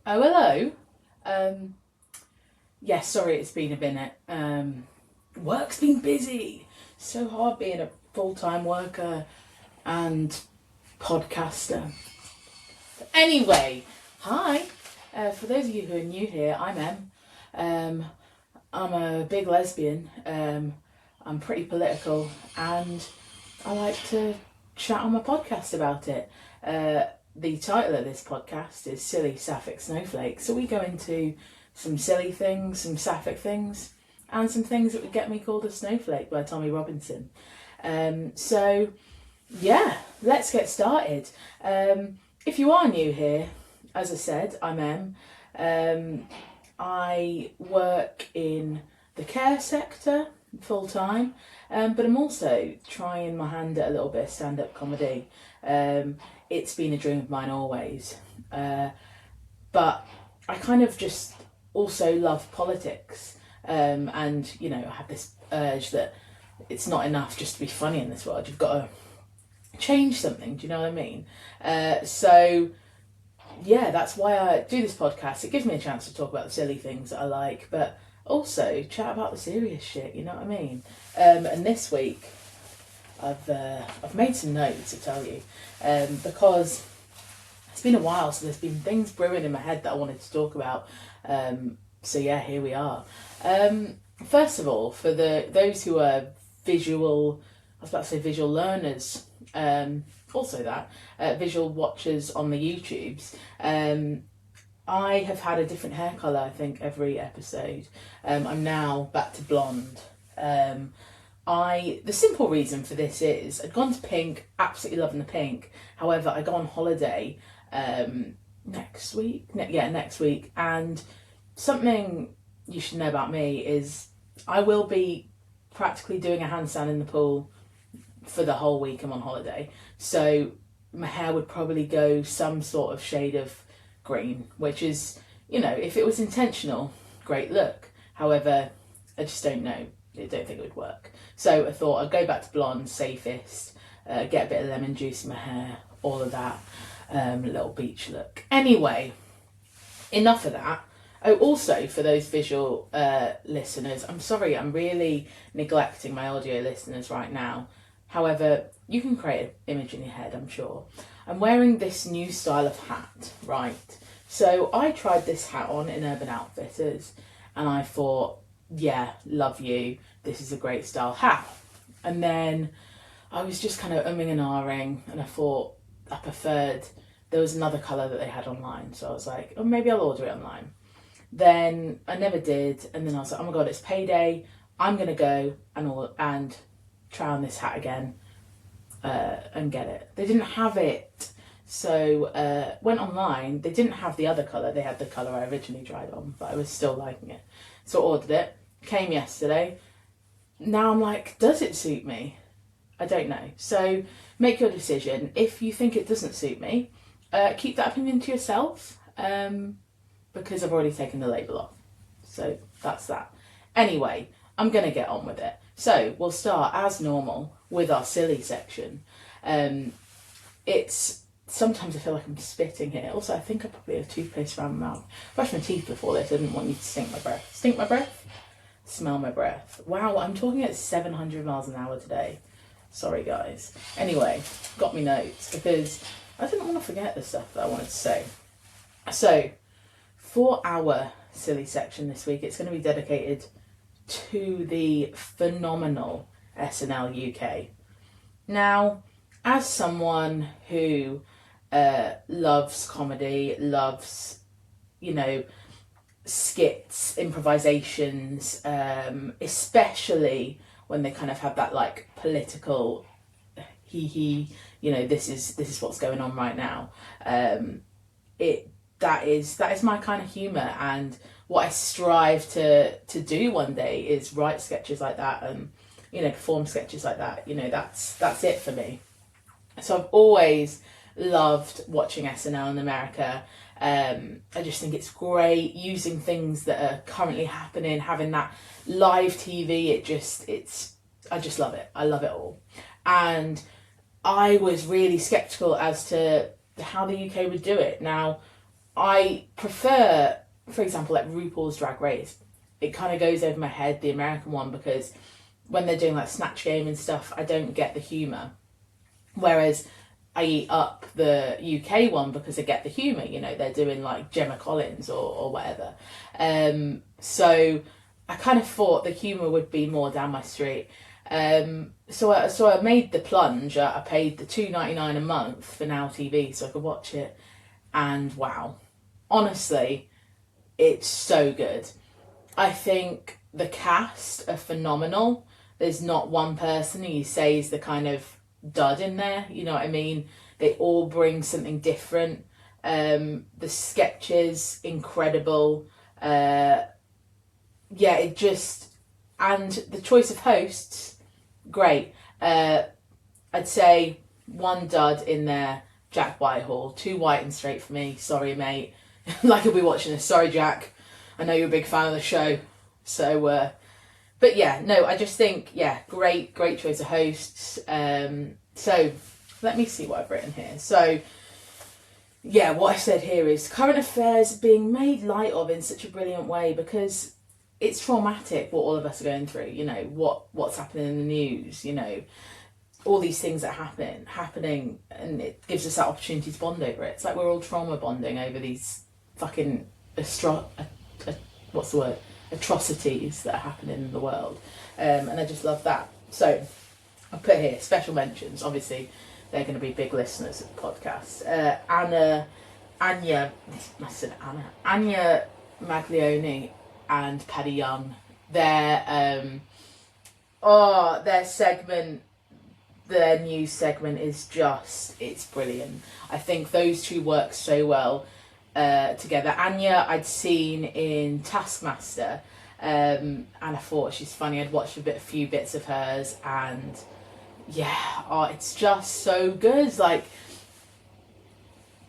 Oh, hello. Um, yeah, sorry, it's been a minute. Work's been busy. So hard being a full-time worker and podcaster. But anyway, hi. For those of you who are new here, I'm Em. Um, I'm a big lesbian. I'm pretty political, and I like to chat on my podcast about it. The title of this podcast is Silly Sapphic Snowflake. So we go into some silly things, some sapphic things, and some things that would get me called a snowflake by Tommy Robinson. So, yeah, let's get started. If you are new here, as I said, I'm Em. I work in the care sector full time, but I'm also trying my hand at a little bit of stand up comedy. It's been a dream of mine always, but I kind of just also love politics, and I have this urge that it's not enough just to be funny in this world. You've got to change something. Do you know what I mean? So yeah, that's why I do this podcast. It gives me a chance to talk about the silly things that I like, but also chat about the serious shit. You know what I mean? And this week, I've made some notes to tell you, because it's been a while, so there's been things brewing in my head that I wanted to talk about. So yeah, here we are. First of all, for those who are visual, I was about to say visual learners. Also that visual watchers on the YouTubes. I have had a different hair colour, I think, every episode. I'm now back to blonde. The simple reason for this is I'd gone to pink, absolutely loving the pink. However, I go on holiday next week. Next week, and something you should know about me is I will be practically doing a handstand in the pool for the whole week I'm on holiday. So my hair would probably go some sort of shade of green, which is, if it was intentional, great look. However, I just don't know. I don't think it would work. So I thought I'd go back to blonde, safest, get a bit of lemon juice in my hair, all of that, little beach look. Anyway, enough of that. Oh, also, for those visual listeners, I'm sorry, I'm really neglecting my audio listeners right now. However, you can create an image in your head, I'm sure. I'm wearing this new style of hat, right? So I tried this hat on in Urban Outfitters, and I thought, yeah, love you, this is a great style hat. And then I was just kind of umming and ahhing, and I thought I preferred, there was another colour that they had online, so I was like, oh, maybe I'll order it online. Then I never did, and then I was like, oh my god, it's payday, I'm going to go and try on this hat again, and get it. They didn't have it, so went online. They didn't have the other colour, they had the colour I originally tried on, but I was still liking it. So I ordered it, came yesterday. Now I'm like, does it suit me? I don't know. So make your decision. If you think it doesn't suit me, keep that opinion to yourself, because I've already taken the label off. So that's that. Anyway, I'm going to get on with it. So we'll start as normal with our silly section. It's sometimes I feel like I'm spitting here. Also, I think I probably have toothpaste around my mouth. I brushed my teeth before this. I didn't want you to stink my breath. Stink my breath? Smell my breath. Wow, I'm talking at 700 miles an hour today. Sorry, guys. Anyway, got me notes because I didn't want to forget the stuff that I wanted to say. So, for our silly section this week, it's going to be dedicated to the phenomenal SNL UK. Now, as someone who loves comedy, loves, skits, improvisations, especially when they kind of have that like political this is what's going on right now. That is my kind of humour, and what I strive to do one day is write sketches like that and perform sketches like that. That's it for me. So I've always loved watching SNL in America. I just think it's great using things that are currently happening, having that live TV. I just love it. I love it all. And I was really sceptical as to how the UK would do it. Now, I prefer, for example, like RuPaul's Drag Race. It kind of goes over my head, the American one, because when they're doing like Snatch Game and stuff, I don't get the humour. Whereas I eat up the UK one because I get the humour. You know, they're doing like Gemma Collins or whatever. So I kind of thought the humour would be more down my street. So I made the plunge. I paid the $2.99 a month for Now TV so I could watch it. And wow, honestly, it's so good. I think the cast are phenomenal. There's not one person who you say is the kind of dud in there, you know what I mean? They all bring something different. The sketches, incredible. Yeah, it just, and the choice of hosts, great. I'd say one dud in there, Jack Whitehall. Too white and straight for me. Sorry, mate. Like I'll be watching this. Sorry, Jack. I know you're a big fan of the show. So, but yeah, no, I just think, yeah, great choice of hosts. So let me see what I've written here. So, yeah, what I said here is current affairs being made light of in such a brilliant way because it's traumatic what all of us are going through. You know, what's happening in the news, you know, all these things that happening, and it gives us that opportunity to bond over it. It's like we're all trauma bonding over these fucking atrocities that are happening in the world, and I just love that. So I put here special mentions. Obviously, they're going to be big listeners of the podcast. Anya Maglione and Paddy Young. Their segment, their news segment is it's brilliant. I think those two work so well together. Anya I'd seen in Taskmaster, and I thought she's funny. I'd watched a few bits of hers, and yeah, it's just so good. Like,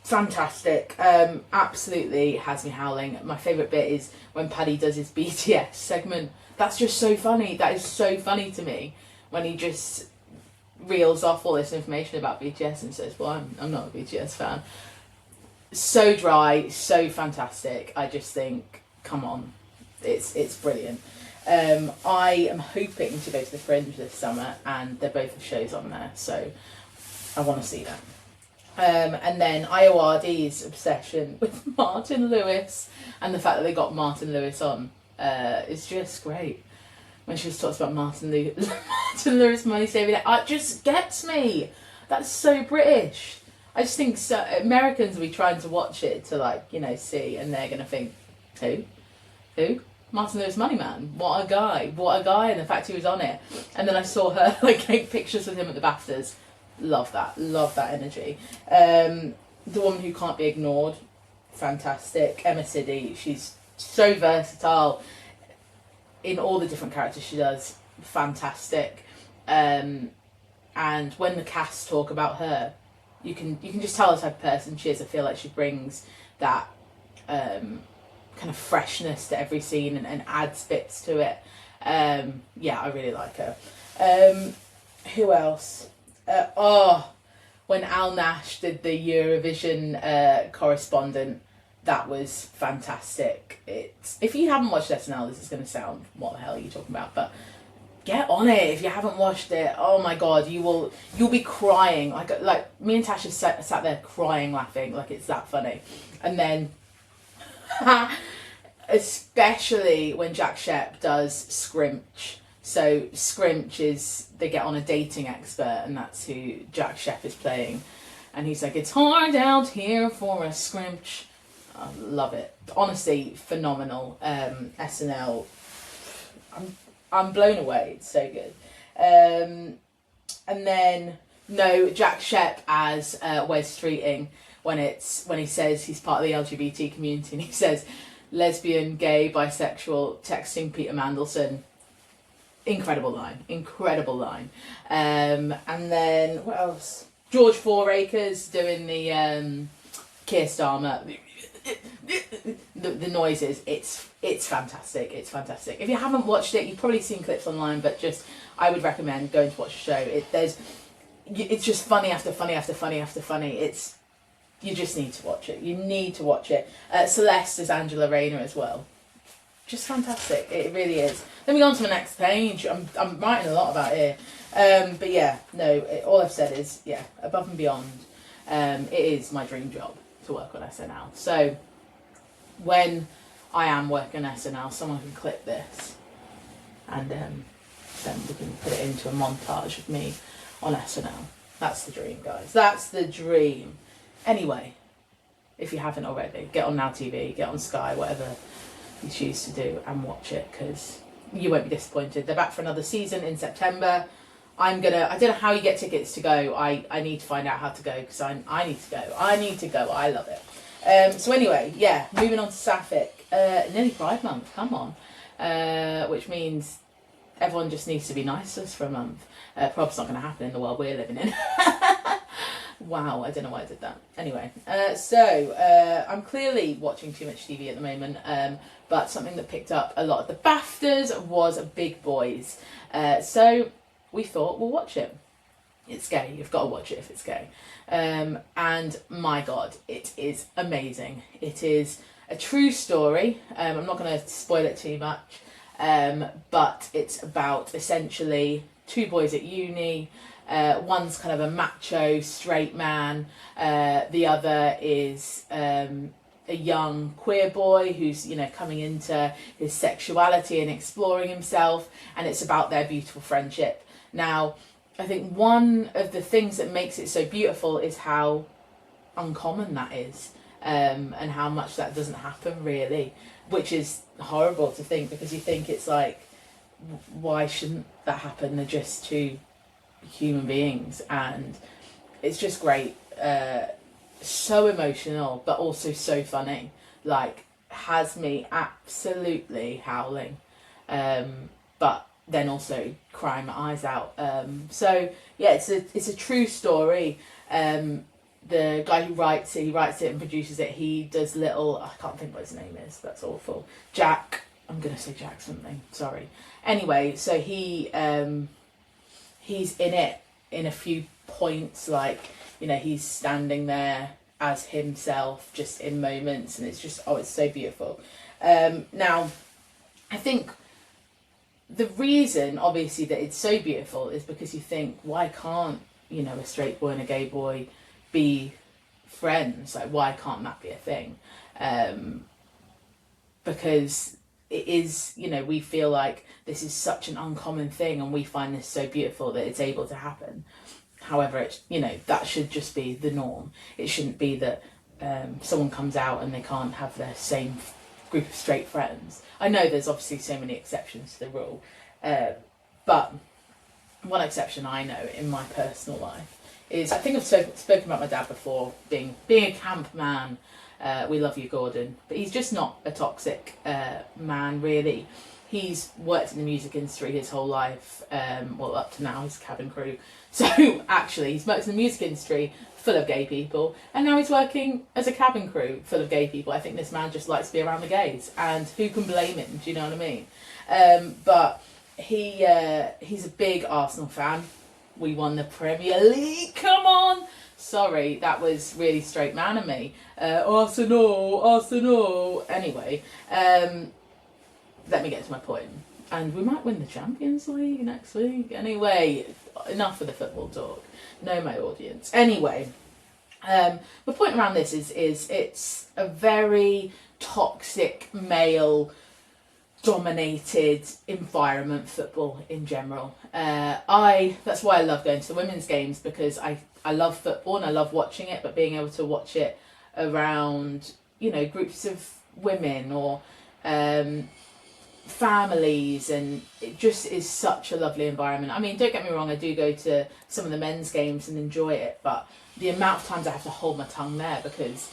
fantastic. Absolutely has me howling. My favourite bit is when Paddy does his BTS segment. That's just so funny. That is so funny to me when he just reels off all this information about BTS and says, well, I'm not a BTS fan. So dry, so fantastic. I just think, come on, it's brilliant. I am hoping to go to the Fringe this summer, and they're both the shows on there, so I want to see them. And then Iowadi's obsession with Martin Lewis and the fact that they got Martin Lewis on is just great. When she was talking about Martin Lewis money saving, it just gets me. That's so British. I just think so, Americans will be trying to watch it to, like, you know, see, and they're going to think, who? Martin Lewis Money Man. What a guy, and the fact he was on it. And then I saw her, like, take pictures with him at the BAFTAs. Love that energy. The Woman Who Can't Be Ignored, fantastic. Emma Siddy, she's so versatile in all the different characters she does, fantastic. And when the cast talk about her, you can just tell the type of person she is. I feel like she brings that kind of freshness to every scene and adds bits to it. Yeah, I really like her. Who else? When Al Nash did the Eurovision correspondent, that was fantastic. If you haven't watched SNL, this is going to sound, what the hell are you talking about? But get on it if you haven't watched it. Oh my god, you'll be crying. Like me and Tasha sat there crying, laughing, like it's that funny. And then, especially when Jack Shep does Scrimch. So Scrimch is, they get on a dating expert, and that's who Jack Shep is playing. And he's like, it's hard out here for a scrimch. I love it. Honestly, phenomenal. SNL, I'm blown away. It's so good. And then, Jack Shep as Wes Streeting, when he says he's part of the LGBT community, and he says lesbian, gay, bisexual, texting Peter Mandelson. Incredible line. And then, what else? George Fouracres doing the Keir Starmer, the noises. It's fantastic. If you haven't watched it, you've probably seen clips online, but I would recommend going to watch the show. It's just funny after funny after funny after funny. It's You just need to watch it. You need to watch it. Celeste is Angela Rayner as well. Just fantastic. It really is. Let me go on to my next page. I'm writing a lot about it here. But yeah, no, all I've said is, yeah, above and beyond. It is my dream job to work on SNL. So when I am working on SNL, someone can clip this and then we can put it into a montage of me on SNL. That's the dream, guys. That's the dream. Anyway, if you haven't already, get on Now TV, get on Sky, whatever you choose to do, and watch it, because you won't be disappointed. They're back for another season in September. I don't know how you get tickets to go. I need to find out how to go, because I need to go. I need to go. I love it. So anyway, yeah, moving on to Sapphic. Nearly Pride Month, come on. Which means everyone just needs to be nice to us for a month. Probably not going to happen in the world we're living in. Wow, I don't know why I did that. Anyway, so I'm clearly watching too much TV at the moment, but something that picked up a lot of the BAFTAs was Big Boys. So we thought, we'll watch it. It's gay. You've got to watch it if it's gay. And my God, it is amazing. It is a true story. I'm not going to spoil it too much, but it's about essentially two boys at uni. One's kind of a macho straight man. The other is a young queer boy who's, coming into his sexuality and exploring himself. And it's about their beautiful friendship. Now, I think one of the things that makes it so beautiful is how uncommon that is, and how much that doesn't happen really, which is horrible to think, because you think it's like, why shouldn't that happen? They're just two human beings, and it's just great. So emotional, but also so funny. Like, has me absolutely howling, but then also crying my eyes out. So yeah, it's a true story. The guy who writes it and produces it. He does I can't think what his name is. That's awful. Jack. I'm gonna say Jack something. Sorry. Anyway, so he's in it in a few points, like, he's standing there as himself just in moments, and it's just, it's so beautiful. Now, I think the reason, obviously, that it's so beautiful is because you think, why can't, a straight boy and a gay boy be friends? Like, why can't that be a thing? Because it is, we feel like this is such an uncommon thing, and we find this so beautiful that it's able to happen. However, it's, that should just be the norm. It shouldn't be that someone comes out and they can't have their same group of straight friends. I know there's obviously so many exceptions to the rule, but one exception I know in my personal life is, I think I've spoken about my dad before, being a camp man. We love you, Gordon, but he's just not a toxic man, really. He's worked in the music industry his whole life. Up to now, he's cabin crew. So actually, he's worked in the music industry full of gay people, and now he's working as a cabin crew full of gay people. I think this man just likes to be around the gays, and who can blame him? Do you know what I mean? But he's a big Arsenal fan. We won the Premier League. Come on. Sorry, that was really straight man of me. Arsenal. Anyway, let me get to my point. And we might win the Champions League next week. Anyway, enough of the football talk. Know my audience. Anyway, my point around this is it's a very toxic male dominated environment, football in general. That's why I love going to the women's games, because I love football and I love watching it, but being able to watch it around, groups of women or families, and it just is such a lovely environment. I mean, don't get me wrong, I do go to some of the men's games and enjoy it, but the amount of times I have to hold my tongue there, because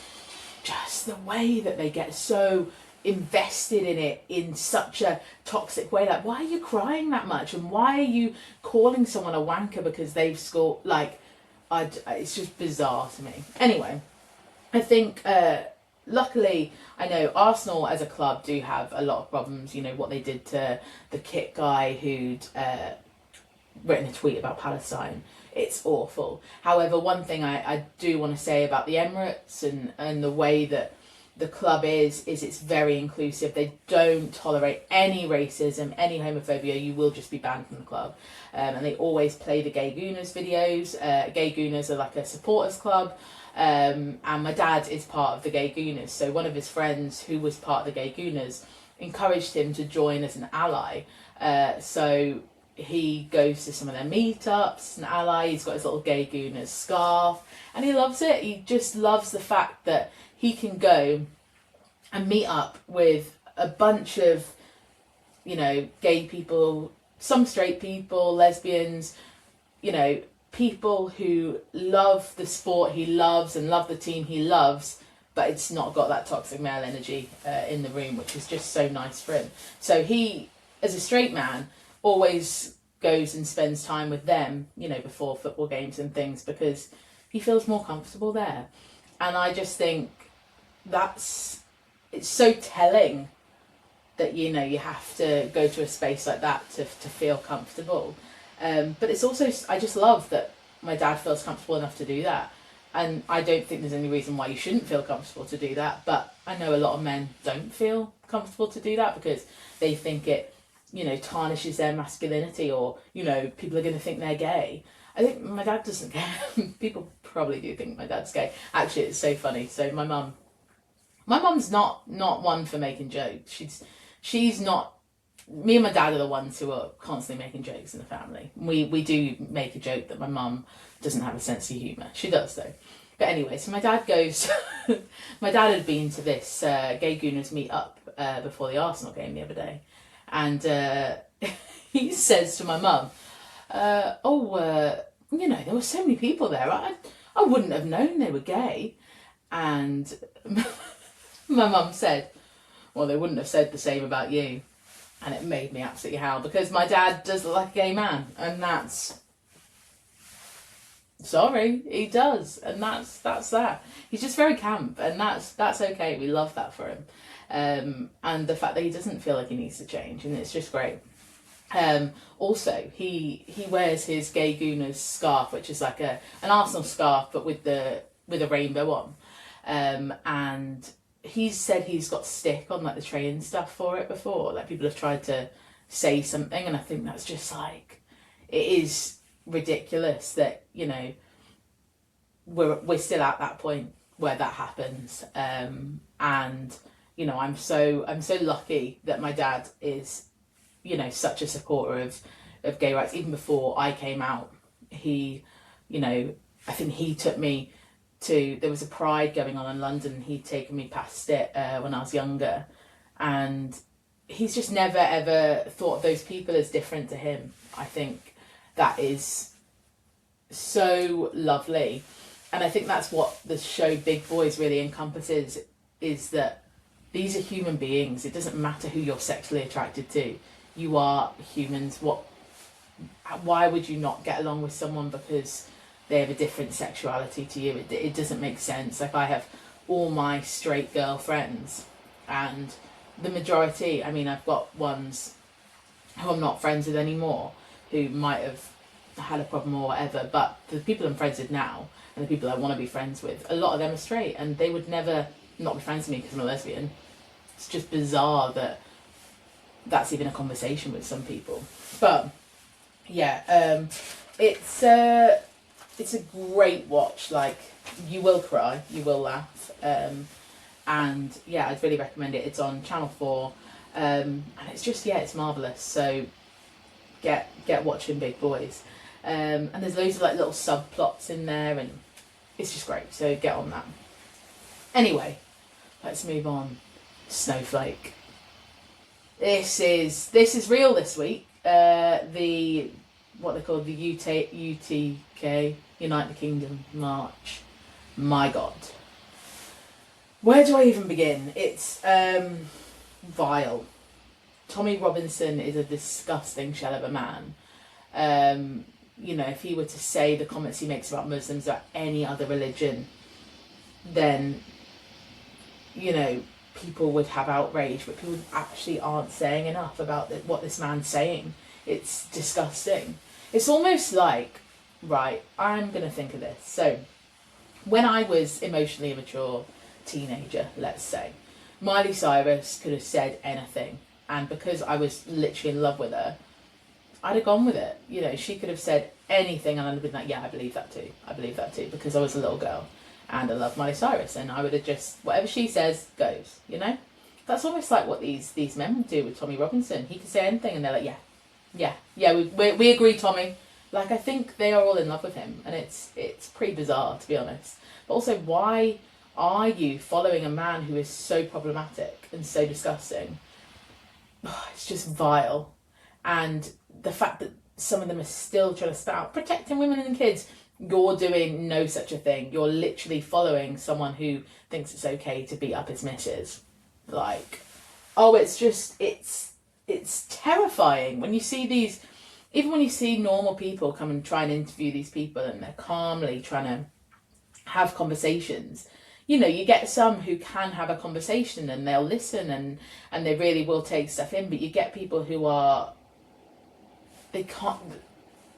just the way that they get so invested in it in such a toxic way. Like, why are you crying that much, and why are you calling someone a wanker because they've scored? Like, it's just bizarre to me. Anyway, I think luckily, I know Arsenal as a club do have a lot of problems. What they did to the kit guy who'd written a tweet about Palestine. It's awful. However, one thing I do want to say about the Emirates and the way that the club is it's very inclusive. They don't tolerate any racism, any homophobia. You will just be banned from the club. And they always play the Gay Gooners videos. Gay Gooners are like a supporters club. And my dad is part of the Gay Gooners. So one of his friends who was part of the Gay Gooners encouraged him to join as an ally. So he goes to some of their meetups, an ally. He's got his little Gay Gooners scarf, and he loves it. He just loves the fact that he can go and meet up with a bunch of, you know, gay people, some straight people, lesbians, you know, people who love the sport he loves and love the team he loves, but it's not got that toxic male energy in the room, which is just so nice for him. So he, as a straight man, always goes and spends time with them, you know, before football games and things, because he feels more comfortable there. And I just think it's so telling that, you know, you have to go to a space like that to feel comfortable. But it's also, I just love that my dad feels comfortable enough to do that. And I don't think there's any reason why you shouldn't feel comfortable to do that. But I know a lot of men don't feel comfortable to do that because they think it, you know, tarnishes their masculinity, or, you know, people are going to think they're gay. I think my dad doesn't care. People probably do think my dad's gay. Actually, it's so funny. So my mum's not one for making jokes. She's not. Me and my dad are the ones who are constantly making jokes in the family. We do make a joke that my mum doesn't have a sense of humour. She does though. But anyway, so my dad goes. My dad had been to this Gay Gooners meet up before the Arsenal game the other day, and he says to my mum, you know, there were so many people there. I wouldn't have known they were gay. And my mum said, well, they wouldn't have said the same about you. And it made me absolutely howl, because my dad does look like a gay man, and that's, sorry, he does, and that's that. He's just very camp, and that's okay. We love that for him, and the fact that he doesn't feel like he needs to change, and it's just great. Also, he wears his Gay Gooners scarf, which is like an Arsenal scarf, but with a rainbow on, and he's said he's got stick on like the train stuff for it before. Like, people have tried to say something, and I think that's just like, it is ridiculous that, you know, we're still at that point where that happens. And you know, I'm so lucky that my dad is, you know, such a supporter of gay rights. Even before I came out, he, you know, I think he took me to, there was a pride going on in London, and he'd taken me past it when I was younger, and he's just never ever thought of those people as different to him. I think that is so lovely, and I think that's what the show Big Boys really encompasses, is that these are human beings. It doesn't matter who you're sexually attracted to. You are humans. Why would you not get along with someone because they have a different sexuality to you? It doesn't make sense. Like, I have all my straight girl friends, and the majority, I mean, I've got ones who I'm not friends with anymore, who might have had a problem or whatever, but the people I'm friends with now, and the people I want to be friends with, a lot of them are straight, and they would never not be friends with me because I'm a lesbian. It's just bizarre that that's even a conversation with some people. But yeah, it's a great watch. Like, you will cry, you will laugh, and yeah, I'd really recommend it. It's on Channel 4, and it's just, yeah, it's marvellous. So get watching Big Boys, and there's loads of like little subplots in there, and it's just great. So get on that. Anyway, let's move on. Snowflake. This is real this week. The what they call the UTK, United Kingdom March. My God, where do I even begin? It's vile. Tommy Robinson is a disgusting shell of a man. You know, if he were to say the comments he makes about Muslims or any other religion, then, you know, people would have outrage, but people actually aren't saying enough about what this man's saying. It's disgusting. It's almost like, right, I'm going to think of this. So, when I was emotionally immature teenager, let's say, Miley Cyrus could have said anything. And because I was literally in love with her, I'd have gone with it. You know, she could have said anything and I'd have been like, yeah, I believe that too. I believe that too. Because I was a little girl and I love Miley Cyrus. And I would have just, whatever she says, goes, you know? That's almost like what these men would do with Tommy Robinson. He could say anything and they're like, yeah, we agree, Tommy. Like, I think they are all in love with him. And it's pretty bizarre, to be honest. But also, why are you following a man who is so problematic and so disgusting? Oh, it's just vile. And the fact that some of them are still trying to spout protecting women and kids, you're doing no such a thing. You're literally following someone who thinks it's okay to beat up his missus. Like, oh, it's terrifying when you see these, even when you see normal people come and try and interview these people and they're calmly trying to have conversations. You know, you get some who can have a conversation and they'll listen and they really will take stuff in, but you get people who they can't,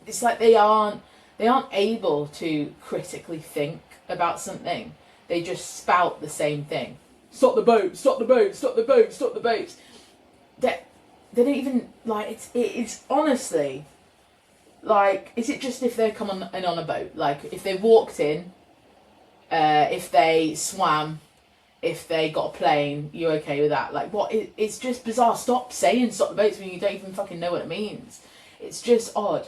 it's like they aren't able to critically think about something. They just spout the same thing. Stop the boat, stop the boat, stop the boat, stop the boat. They don't even, like, it's honestly, like, is it just if they come on a boat? Like, if they walked in, if they swam, if they got a plane, you're okay with that? Like, what? It's just bizarre. Stop saying stop the boats when you don't even fucking know what it means. It's just odd.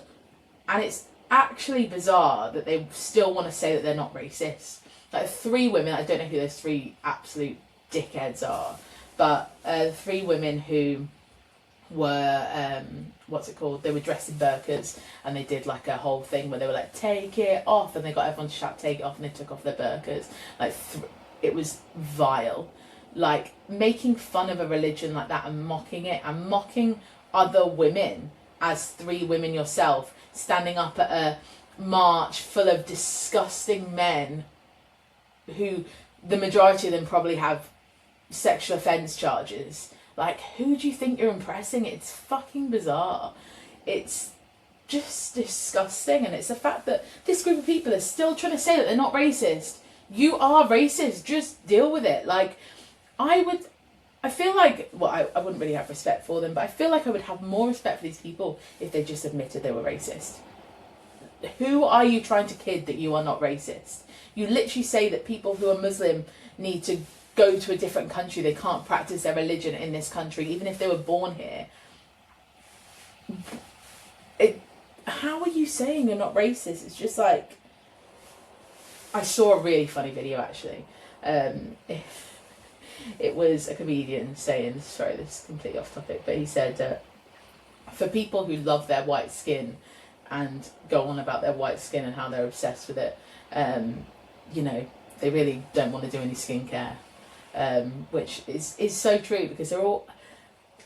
And it's actually bizarre that they still want to say that they're not racist. Like, 3 women, I don't know who those 3 absolute dickheads are, but 3 women who were, what's it called? They were dressed in burqas and they did like a whole thing where they were like, take it off, and they got everyone to shout, take it off, and they took off their burqas. Like, it was vile. Like, making fun of a religion like that and mocking it and mocking other women as 3 women yourself, standing up at a march full of disgusting men who, the majority of them probably have sexual offence charges. Like, who do you think you're impressing? It's fucking bizarre. It's just disgusting. And it's the fact that this group of people are still trying to say that they're not racist. You are racist. Just deal with it. Like, I feel like, well, I wouldn't really have respect for them, but I feel like I would have more respect for these people if they just admitted they were racist. Who are you trying to kid that you are not racist? You literally say that people who are Muslim need to go to a different country. They can't practice their religion in this country, even if they were born here. How are you saying you're not racist? It's just like, I saw a really funny video actually. It was a comedian saying, sorry, this is completely off topic, but he said, for people who love their white skin and go on about their white skin and how they're obsessed with it, you know, they really don't want to do any skincare. Which is so true, because they're all,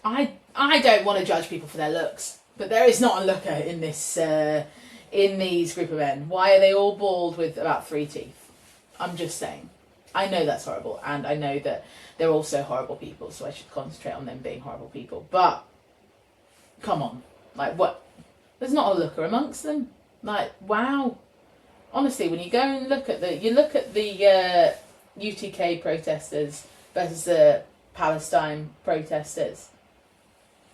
I don't want to judge people for their looks, but there is not a looker in this in these group of men. Why are they all bald with about 3 teeth? I'm just saying. I know that's horrible, and I know that they're also horrible people, so I should concentrate on them being horrible people. But come on, like, what? There's not a looker amongst them. Like, wow. Honestly, when you go and look at the UTK protesters versus the Palestine protesters,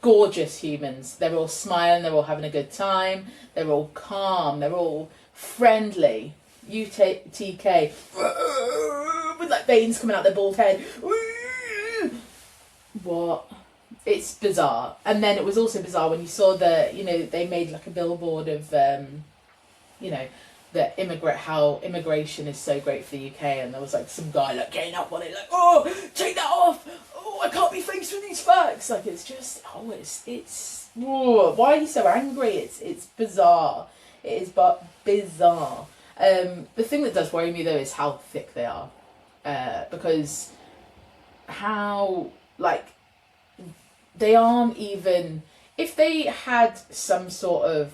gorgeous humans. They're all smiling, they're all having a good time, they're all calm, they're all friendly. UTK with like veins coming out their bald head. What? It's bizarre. And then it was also bizarre when you saw they made like a billboard of how immigration is so great for the UK, and there was like some guy like getting up on it like, oh, take that off, oh, I can't be faced with these facts. Like, it's just, why are you so angry? It's bizarre. It is but bizarre. The thing that does worry me though is how thick they are, because how, like, they aren't even, if they had some sort of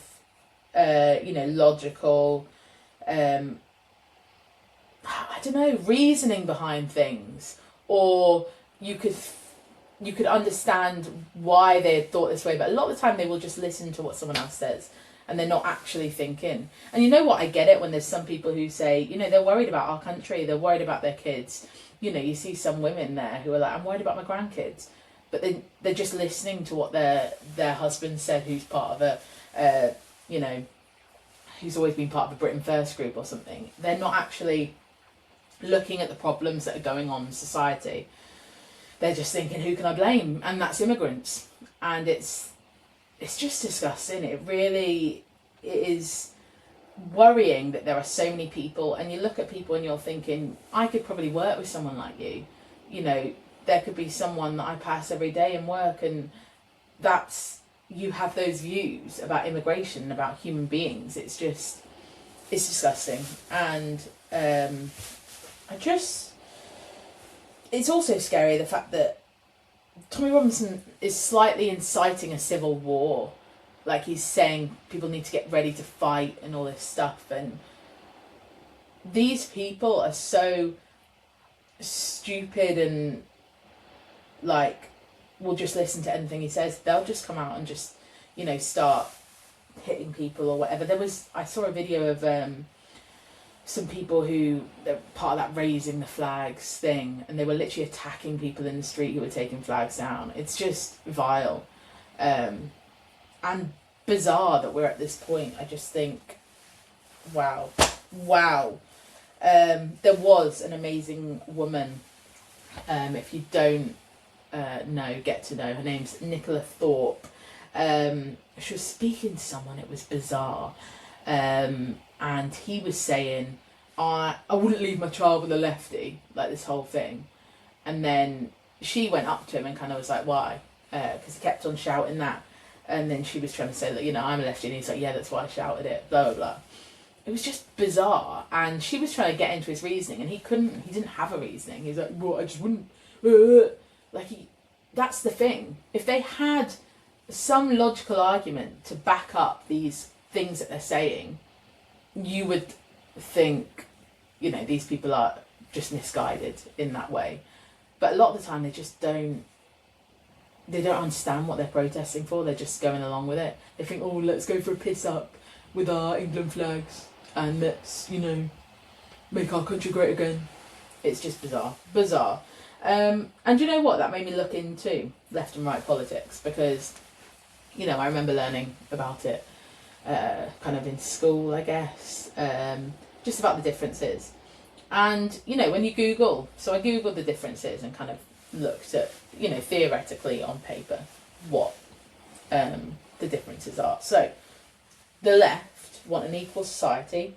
logical, I don't know, reasoning behind things, or you could understand why they thought this way, but a lot of the time they will just listen to what someone else says, and they're not actually thinking. And you know what, I get it when there's some people who say, you know, they're worried about our country, they're worried about their kids. You know, you see some women there who are like, I'm worried about my grandkids, but they're just listening to what their husband said, who's part of a you know, who's always been part of a Britain First group or something. They're not actually looking at the problems that are going on in society. They're just thinking, who can I blame? And that's immigrants. And it's just disgusting. It really is worrying that there are so many people, and you look at people and you're thinking, I could probably work with someone like you. You know, there could be someone that I pass every day in work, and you have those views about immigration and about human beings. It's disgusting. And it's also scary, the fact that Tommy Robinson is slightly inciting a civil war. Like, he's saying people need to get ready to fight and all this stuff. And these people are so stupid and, like, will just listen to anything he says. They'll just come out and just, you know, start hitting people or whatever. I saw a video of some people who, they're part of that raising the flags thing, and they were literally attacking people in the street who were taking flags down. It's just vile. And bizarre that we're at this point. I just think, wow. There was an amazing woman, if you don't know, get to know. Her name's Nicola Thorpe. She was speaking to someone, it was bizarre. And he was saying, I wouldn't leave my child with a lefty, like this whole thing. And then she went up to him and kind of was like, why? Because he kept on shouting that. And then she was trying to say that, you know, I'm a lefty. And he's like, yeah, that's why I shouted it, blah, blah, blah. It was just bizarre. And she was trying to get into his reasoning, and he didn't have a reasoning. He's like, well, I just wouldn't. That's the thing. If they had some logical argument to back up these things that they're saying, you would think, you know, these people are just misguided in that way. But a lot of the time they don't understand what they're protesting for. They're just going along with it. They think, oh, let's go for a piss up with our England flags and let's, you know, make our country great again. It's just bizarre. And you know what? That made me look into left and right politics, because, you know, I remember learning about it kind of in school, I guess, just about the differences. And, you know, when you Google, so I Googled the differences and kind of looked at, you know, theoretically on paper what the differences are. So the left want an equal society.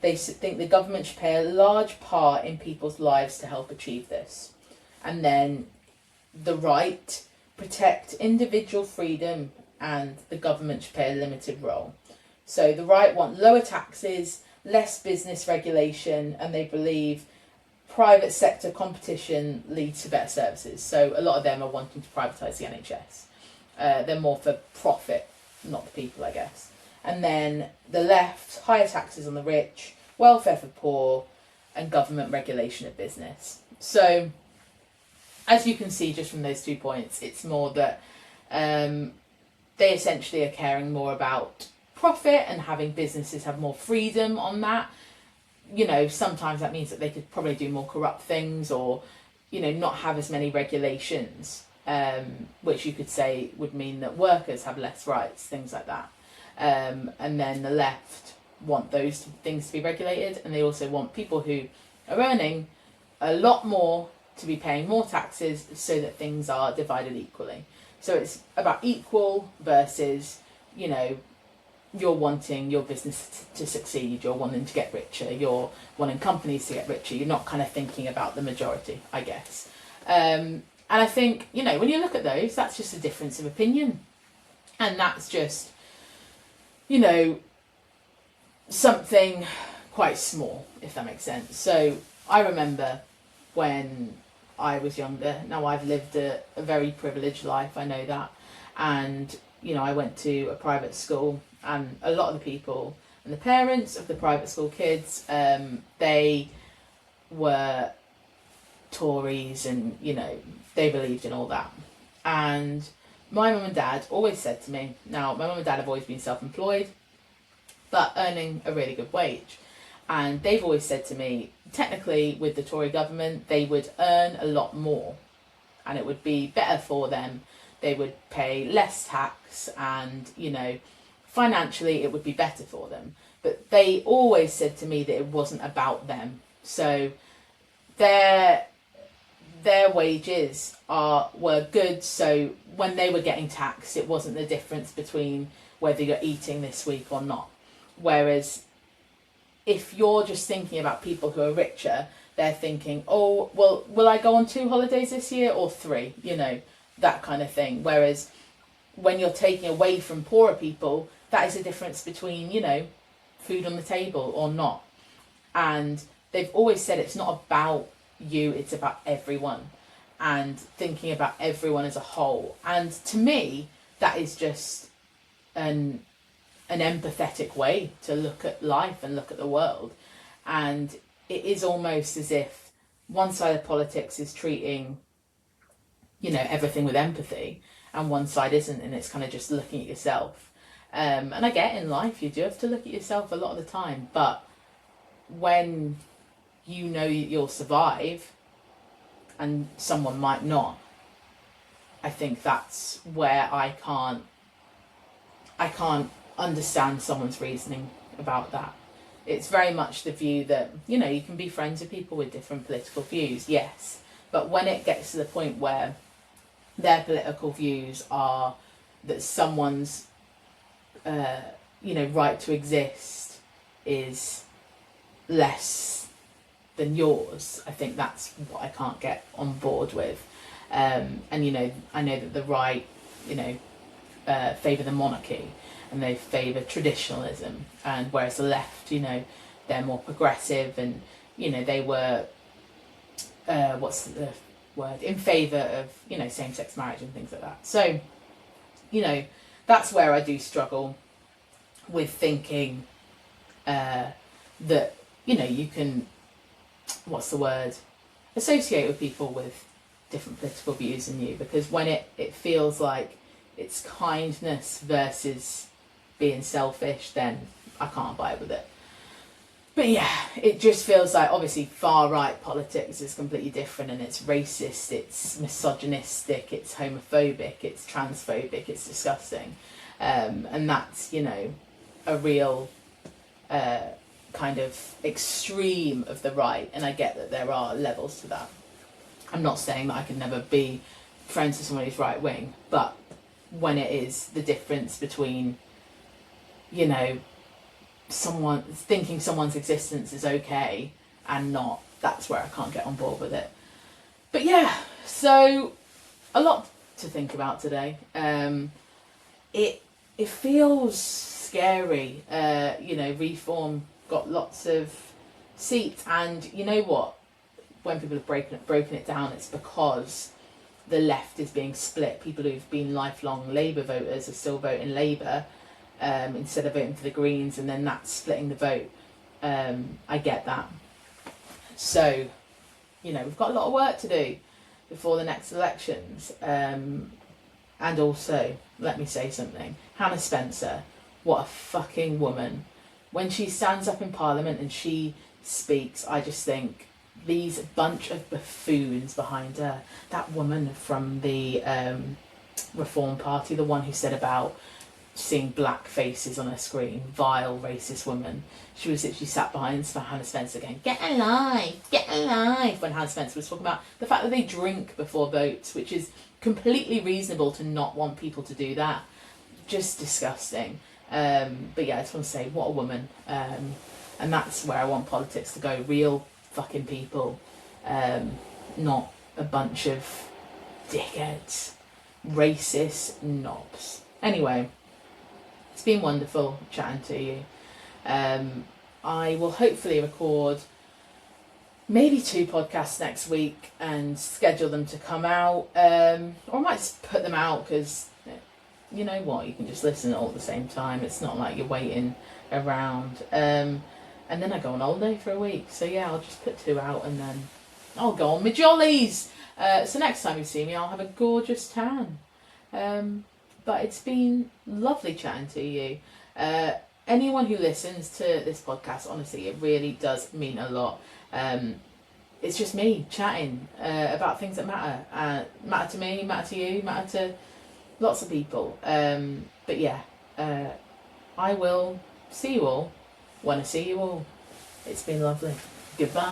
They think the government should play a large part in people's lives to help achieve this. And then the right protect individual freedom, and the government should play a limited role. So the right want lower taxes, less business regulation, and they believe private sector competition leads to better services. So a lot of them are wanting to privatise the NHS. They're more for profit, not the people, I guess. And then the left, higher taxes on the rich, welfare for poor, and government regulation of business. So as you can see just from those 2 points, it's more that they essentially are caring more about profit and having businesses have more freedom on that. You know, sometimes that means that they could probably do more corrupt things, or, you know, not have as many regulations, which you could say would mean that workers have less rights, things like that. And then the left want those things to be regulated, and they also want people who are earning a lot more to be paying more taxes so that things are divided equally. So it's about equal versus, you know, you're wanting your business to succeed, you're wanting to get richer, you're wanting companies to get richer, you're not kind of thinking about the majority, I guess. And I think, you know, when you look at those, that's just a difference of opinion. And that's just, you know, something quite small, if that makes sense. So I remember when I was younger, now I've lived a very privileged life, I know that. And, you know, I went to a private school, and a lot of the people and the parents of the private school kids, they were Tories, and, you know, they believed in all that. And my mum and dad always said to me, now my mum and dad have always been self-employed, but earning a really good wage. And they've always said to me, technically with the Tory government, they would earn a lot more and it would be better for them. They would pay less tax and, you know, financially it would be better for them. But they always said to me that it wasn't about them. So their wages were good. So when they were getting taxed, it wasn't the difference between whether you're eating this week or not. Whereas if you're just thinking about people who are richer, they're thinking, oh, well, will I go on 2 holidays this year or 3? You know, that kind of thing. Whereas when you're taking away from poorer people, that is a difference between, you know, food on the table or not. And they've always said it's not about you, it's about everyone, and thinking about everyone as a whole. And to me, that is just an empathetic way to look at life and look at the world. And it is almost as if one side of politics is treating, you know, everything with empathy and one side isn't, and it's kind of just looking at yourself. And I get in life you do have to look at yourself a lot of the time, but when you know you'll survive and someone might not, I think that's where I can't understand someone's reasoning about that. It's very much the view that, you know, you can be friends with people with different political views, yes, but when it gets to the point where their political views are that someone's you know, right to exist is less than yours, I think that's what I can't get on board with. And you know, I know that the right, you know, favour the monarchy and they favour traditionalism, and whereas the left, you know, they're more progressive and, you know, they were what's the word, in favour of, you know, same-sex marriage and things like that. So, you know, that's where I do struggle with thinking that, you know, you can, what's the word, associate with people with different political views than you, because when it feels like it's kindness versus being selfish, then I can't abide with it. But yeah, it just feels like obviously far right politics is completely different, and it's racist, it's misogynistic, it's homophobic, it's transphobic, it's disgusting. And that's, you know, a real kind of extreme of the right, and I get that there are levels to that. I'm not saying that I can never be friends with someone who's right wing, but when it is the difference between, you know, someone thinking someone's existence is okay and not, that's where I can't get on board with it. But yeah, so a lot to think about today. It feels scary. You know, Reform got lots of seats, and you know what, when people have broken it down, it's because the left is being split. People who've been lifelong Labour voters are still voting Labour instead of voting for the Greens, and then that's splitting the vote. I get that. So, you know, we've got a lot of work to do before the next elections. And also, let me say something. Hannah Spencer, what a fucking woman. When she stands up in Parliament and she speaks, I just think, these bunch of buffoons behind her. That woman from the Reform Party, the one who said about seeing black faces on her screen, vile racist woman. She was literally sat behind Hannah Spencer going, get alive, when Hannah Spencer was talking about the fact that they drink before votes, which is completely reasonable to not want people to do that. Just disgusting. But yeah, I just want to say, what a woman. And that's where I want politics to go. Real fucking people, not a bunch of dickheads, racist knobs. Anyway, it's been wonderful chatting to you. I will hopefully record maybe 2 podcasts next week and schedule them to come out, or I might just put them out because, you know what, you can just listen all at the same time. It's not like you're waiting around. And then I go on holiday for a week. So yeah, I'll just put 2 out and then I'll go on my jollies. So next time you see me, I'll have a gorgeous tan. But it's been lovely chatting to you. anyone who listens to this podcast, honestly, it really does mean a lot. It's just me chatting about things that matter. Matter to me, matter to you, matter to lots of people. But yeah, I will see you all when I see you all. It's been lovely. Goodbye.